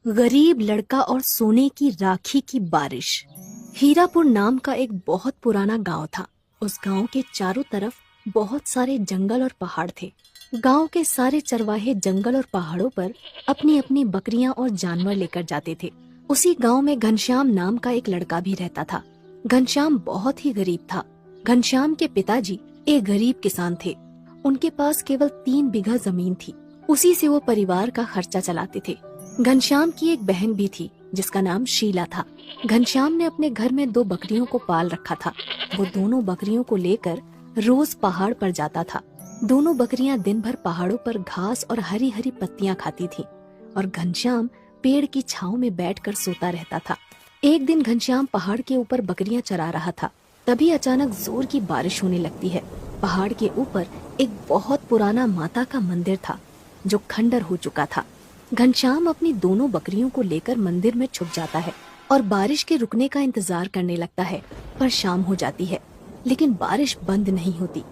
गरीब लड़का और सोने की राखी की बारिश। हीरापुर नाम का एक बहुत पुराना गांव था। उस गांव के चारों तरफ बहुत सारे जंगल और पहाड़ थे। गांव के सारे चरवाहे जंगल और पहाड़ों पर अपनी अपनी बकरियां और जानवर लेकर जाते थे। उसी गांव में घनश्याम नाम का एक लड़का भी रहता था। घनश्याम बहुत ही गरीब था। घनश्याम के पिताजी एक गरीब किसान थे। उनके पास केवल 3 बीघा जमीन थी। उसी से वो परिवार का खर्चा चलाते थे। घनश्याम की एक बहन भी थी जिसका नाम शीला था। घनश्याम ने अपने घर में 2 बकरियों को पाल रखा था। वो दोनों बकरियों को लेकर रोज पहाड़ पर जाता था। दोनों बकरियां दिन भर पहाड़ों पर घास और हरी हरी पत्तियां खाती थीं और घनश्याम पेड़ की छांव में बैठकर सोता रहता था। एक दिन घनश्याम पहाड़ के ऊपर बकरियां चरा रहा था। तभी अचानक जोर की बारिश होने लगती है। पहाड़ के ऊपर एक बहुत पुराना माता का मंदिर था जो खंडर हो चुका था। घनश्याम अपनी दोनों बकरियों को लेकर मंदिर में छुप जाता है और बारिश के रुकने का इंतजार करने लगता है। पर शाम हो जाती है लेकिन बारिश बंद नहीं होती।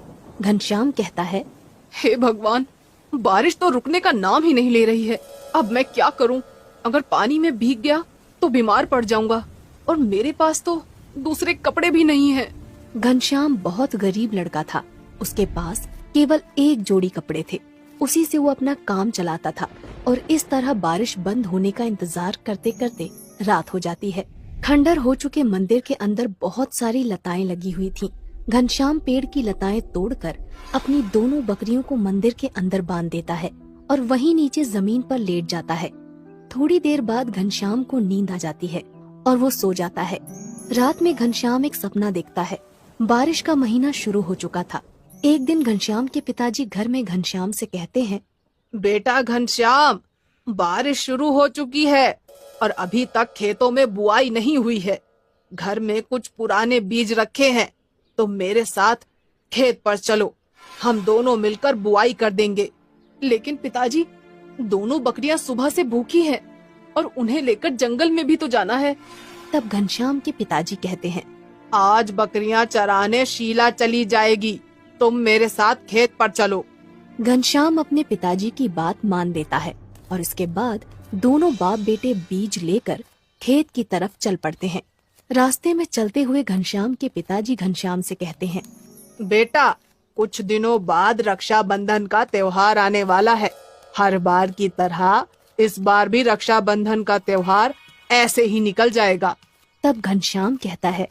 घनश्याम कहता है, हे भगवान, बारिश तो रुकने का नाम ही नहीं ले रही है। अब मैं क्या करूं? अगर पानी में भीग गया तो बीमार पड़ जाऊंगा और मेरे पास तो दूसरे कपड़े भी नहीं हैं। घनश्याम बहुत गरीब लड़का था। उसके पास केवल एक जोड़ी कपड़े थे। उसी से वो अपना काम चलाता था और इस तरह बारिश बंद होने का इंतजार करते करते रात हो जाती है। खंडर हो चुके मंदिर के अंदर बहुत सारी लताएं लगी हुई थीं। घनश्याम पेड़ की लताएं तोड़कर अपनी दोनों बकरियों को मंदिर के अंदर बांध देता है और वहीं नीचे जमीन पर लेट जाता है। थोड़ी देर बाद घनश्याम को नींद आ जाती है और वो सो जाता है। रात में घनश्याम एक सपना देखता है। बारिश का महीना शुरू हो चुका था। एक दिन घनश्याम के पिताजी घर में घनश्याम से कहते हैं, बेटा घनश्याम, बारिश शुरू हो चुकी है और अभी तक खेतों में बुआई नहीं हुई है। घर में कुछ पुराने बीज रखे हैं, तो मेरे साथ खेत पर चलो। हम दोनों मिलकर बुआई कर देंगे। लेकिन पिताजी, दोनों बकरियां सुबह से भूखी हैं और उन्हें लेकर जंगल में भी तो जाना है। तब घनश्याम के पिताजी कहते हैं, आज बकरियां चराने शीला चली जाएगी, तुम मेरे साथ खेत पर चलो। घनश्याम अपने पिताजी की बात मान लेता है और इसके बाद दोनों बाप बेटे बीज लेकर खेत की तरफ चल पड़ते हैं। रास्ते में चलते हुए घनश्याम के पिताजी घनश्याम से कहते हैं, बेटा, कुछ दिनों बाद रक्षाबंधन का त्योहार आने वाला है। हर बार की तरह इस बार भी रक्षाबंधन का त्योहार ऐसे ही निकल जाएगा। तब घनश्याम कहता है,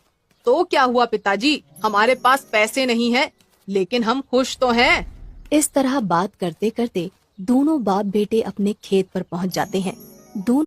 तो क्या हुआ पिताजी, हमारे पास पैसे नहीं हैं, लेकिन हम खुश तो हैं। इस तरह बात करते करते दोनों बाप बेटे अपने खेत पर पहुंच जाते हैं। दोनों